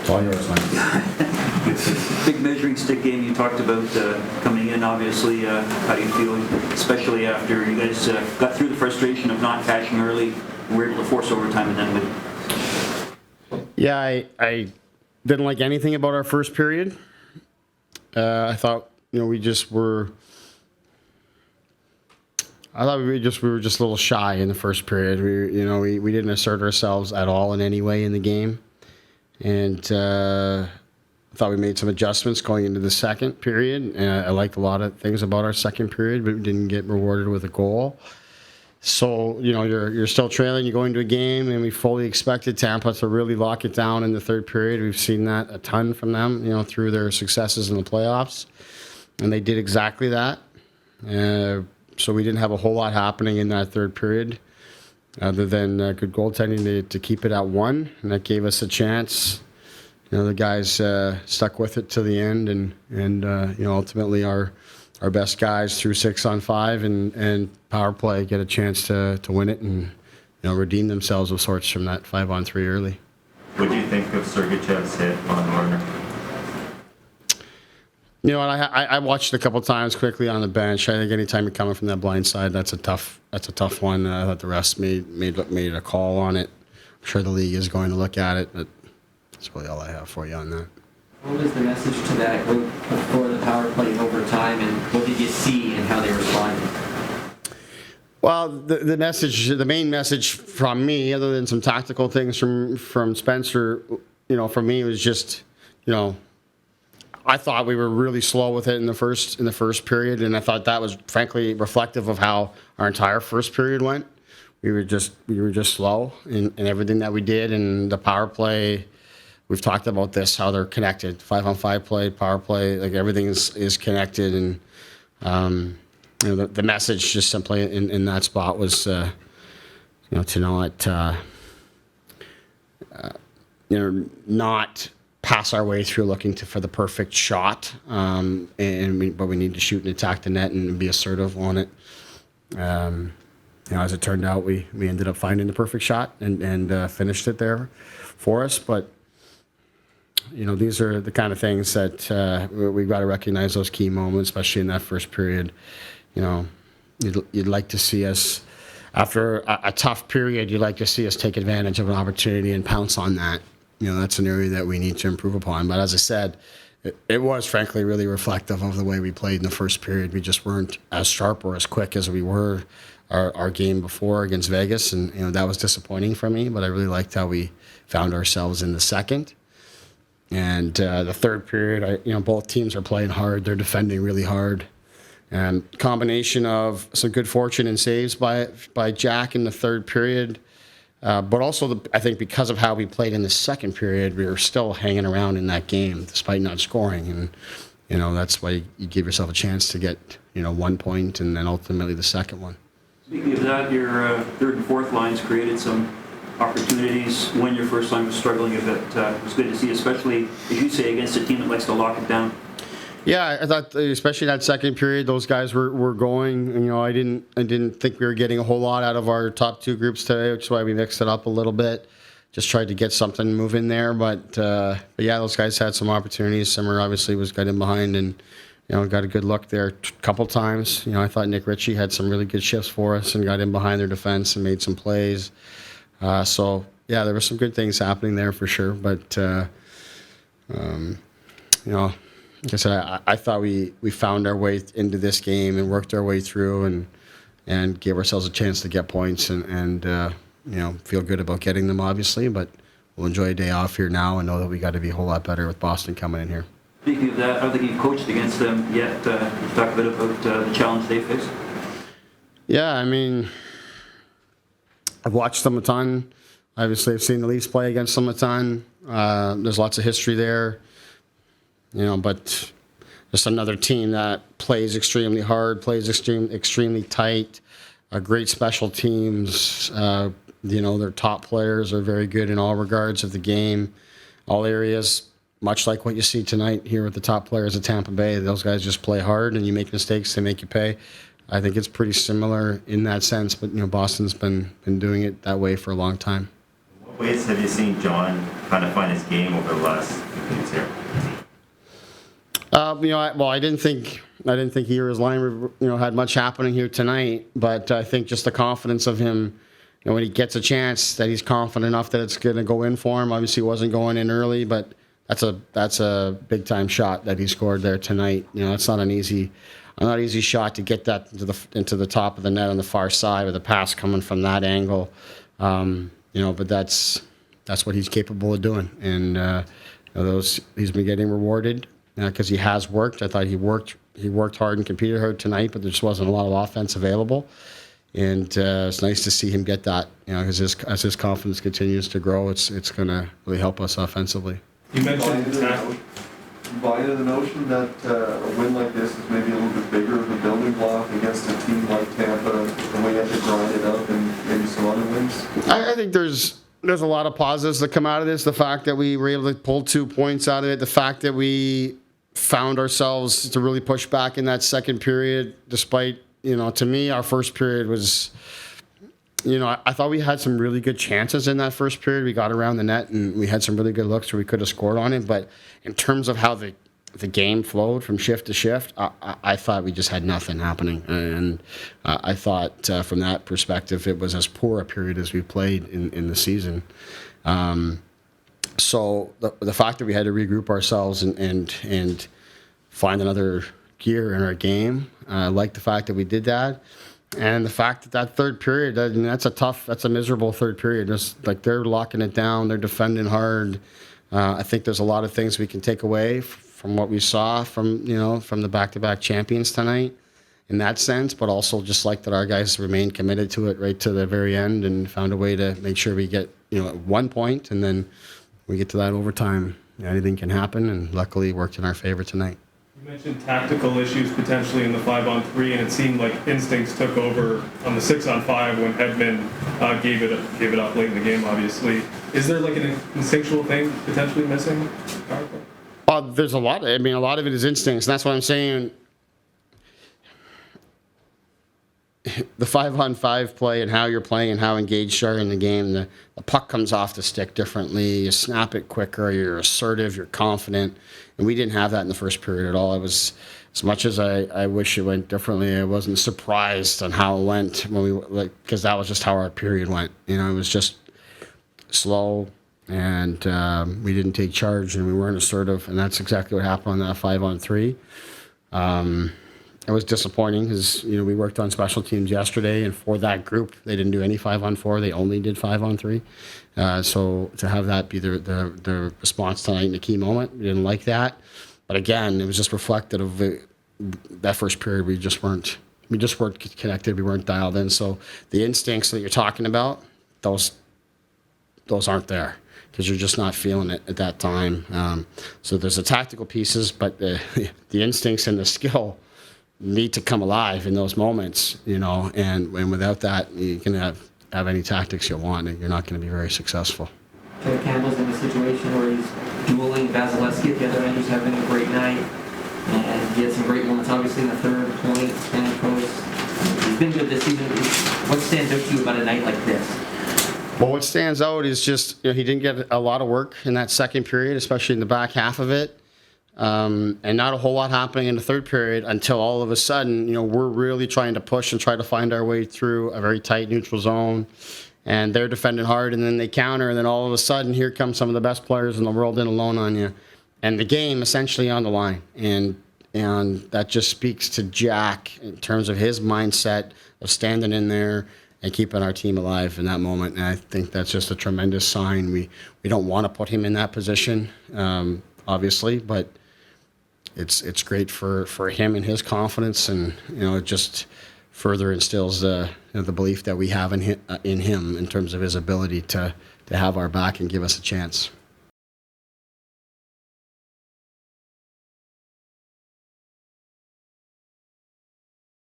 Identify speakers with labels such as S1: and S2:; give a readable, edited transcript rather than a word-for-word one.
S1: It's all yours, man.
S2: Big measuring stick game you talked about coming in, obviously. How do you feel, especially after you guys got through the frustration of not catching early and were able to force overtime and then win?
S1: Yeah, I didn't like anything about our first period. I thought, we were just a little shy in the first period. We didn't assert ourselves at all in any way in the game, and I thought we made some adjustments going into the second period. And I liked a lot of things about our second period, but we didn't get rewarded with a goal. So, you're still trailing, you go into a game, and we fully expected Tampa to really lock it down in the third period. We've seen that a ton from them, through their successes in the playoffs. And they did exactly that. So we didn't have a whole lot happening in that third period other than good goaltending to keep it at 1. And that gave us a chance. The guys stuck with it to the end, and ultimately our best guys through 6-on-5 and power play get a chance to win it and redeem themselves of sorts from that 5-on-3 early.
S3: What do you think of Sergachev's hit on Marner?
S1: I watched it a couple times quickly on the bench. I think anytime you're coming from that blind side, that's a tough one. I thought the refs made a call on it. I'm sure the league is going to look at it, but that's really all I have for you on that.
S4: What was the message to that group before the power play overtime, and what did you see and how they responded?
S1: Well, the main message from me, other than some tactical things from Spencer, for me was just, I thought we were really slow with it in the first period, and I thought that was frankly reflective of how our entire first period went. We were just slow in everything that we did, and the power play. We've talked about this, how they're connected. 5-on-5 play, power play, like everything is connected, and the message just simply in that spot was, to not pass our way through looking for the perfect shot, but we need to shoot and attack the net and be assertive on it. As it turned out, we ended up finding the perfect shot and finished it there for us, but. These are the kind of things that we've got to recognize, those key moments, especially in that first period. You'd like to see us, after a tough period, you'd like to see us take advantage of an opportunity and pounce on that. That's an area that we need to improve upon. But as I said, it was frankly really reflective of the way we played in the first period. We just weren't as sharp or as quick as we were our game before against Vegas, and that was disappointing for me. But I really liked how we found ourselves in the second. And the third period, both teams are playing hard. They're defending really hard. And combination of some good fortune and saves by Jack in the third period, but also I think because of how we played in the second period, we were still hanging around in that game despite not scoring. And that's why you give yourself a chance to get 1 point and then ultimately the second one.
S2: Speaking of that, your third and fourth lines created some opportunities when your first line was struggling a bit. It was good to see, especially, as you say, against a team that likes to lock it down.
S1: Yeah, I thought, especially that second period, those guys were going. I didn't think we were getting a whole lot out of our top two groups today, which is why we mixed it up a little bit. Just tried to get something moving there, but yeah, those guys had some opportunities. Simmer obviously got in behind and got a good look there a couple times. I thought Nick Ritchie had some really good shifts for us and got in behind their defense and made some plays. So yeah, there were some good things happening there for sure. But like I said, I thought we found our way into this game and worked our way through and gave ourselves a chance to get points and feel good about getting them, obviously. But we'll enjoy a day off here now and know that we got to be a whole lot better with Boston coming in here.
S2: Speaking of that, I don't think you've coached against them yet. Can you talk a bit about the challenge they face?
S1: Yeah, I've watched them a ton. Obviously, I've seen the Leafs play against them a ton. There's lots of history there. But just another team that plays extremely hard, plays extremely tight, great special teams. Their top players are very good in all regards of the game, all areas, much like what you see tonight here with the top players of Tampa Bay. Those guys just play hard, and you make mistakes, they make you pay. I think it's pretty similar in that sense, but Boston's been doing it that way for a long time.
S3: In what ways have you seen John kind of find his game over the last few years here?
S1: I didn't think he or his line, had much happening here tonight. But I think just the confidence of him, when he gets a chance, that he's confident enough that it's going to go in for him. Obviously, he wasn't going in early, but that's a big time shot that he scored there tonight. It's not an easy shot to get that into the top of the net on the far side with a pass coming from that angle. But that's what he's capable of doing, and he's been getting rewarded. Because he has worked. I thought he worked hard and competed hard tonight, but there just wasn't a lot of offense available. And it's nice to see him get that. Because as his confidence continues to grow, it's going to really help us offensively.
S5: You mentioned
S6: buy into the notion that a win like this is maybe a little bit bigger of a building block against a team like Tampa, and we have to grind it up and maybe some other wins?
S1: I think there's a lot of positives that come out of this. The fact that we were able to pull 2 points out of it, the fact that we found ourselves to really push back in that second period, despite, to me, our first period was, I thought we had some really good chances in that first period. We got around the net and we had some really good looks where we could have scored on it. But in terms of how the game flowed from shift to shift, I thought we just had nothing happening. And I thought from that perspective, it was as poor a period as we played in the season. So the fact that we had to regroup ourselves and find another gear in our game, I like the fact that we did that. And the fact that third period, that's a miserable third period. Just like they're locking it down, they're defending hard. I think there's a lot of things we can take away from what we saw from the back-to-back champions tonight in that sense, but also just like that our guys remained committed to it right to the very end and found a way to make sure we get 1 point, and then we get to that overtime. Anything can happen, and luckily it worked in our favor tonight.
S5: You mentioned tactical issues potentially in the 5-on-3, and it seemed like instincts took over on the 6-on-5 when Hedman gave it up late in the game, obviously. Is there like an instinctual thing potentially missing?
S1: There's a lot. A lot of it is instincts, and that's what I'm saying. The 5-on-5 play and how you're playing and how engaged you are in the game, the puck comes off the stick differently. You snap it quicker. You're assertive. You're confident. And we didn't have that in the first period at all. I was, as much as I wish it went differently, I wasn't surprised on how it went because that was just how our period went. It was just slow, and we didn't take charge, and we weren't assertive, and that's exactly what happened on that 5-on-3. It was disappointing because we worked on special teams yesterday, and for that group, they didn't do any 5-on-4. They only did 5-on-3. So to have that be the response tonight in a key moment, we didn't like that. But again, it was just reflective of that first period. We just weren't connected. We weren't dialed in. So the instincts that you're talking about, those aren't there because you're just not feeling it at that time. So there's the tactical pieces, but the instincts and the skill need to come alive in those moments, and without that, you can have any tactics you want, and you're not going to be very successful.
S4: Joe Campbell's in a situation where he's dueling Vasilevsky at the other end, who's having a great night, and he had some great moments, obviously, in the third point, Spanish post. He's been good this season. What stands out to you about a night like this?
S1: Well, what stands out is just he didn't get a lot of work in that second period, especially in the back half of it. And not a whole lot happening in the third period until all of a sudden, we're really trying to push and try to find our way through a very tight neutral zone, and they're defending hard, and then they counter, and then all of a sudden, here come some of the best players in the world in alone on you, and the game essentially on the line, and that just speaks to Jack in terms of his mindset of standing in there and keeping our team alive in that moment, and I think that's just a tremendous sign. We don't want to put him in that position, obviously, but it's great for him and his confidence, and it just further instills the belief that we have in him in terms of his ability to have our back and give us a chance.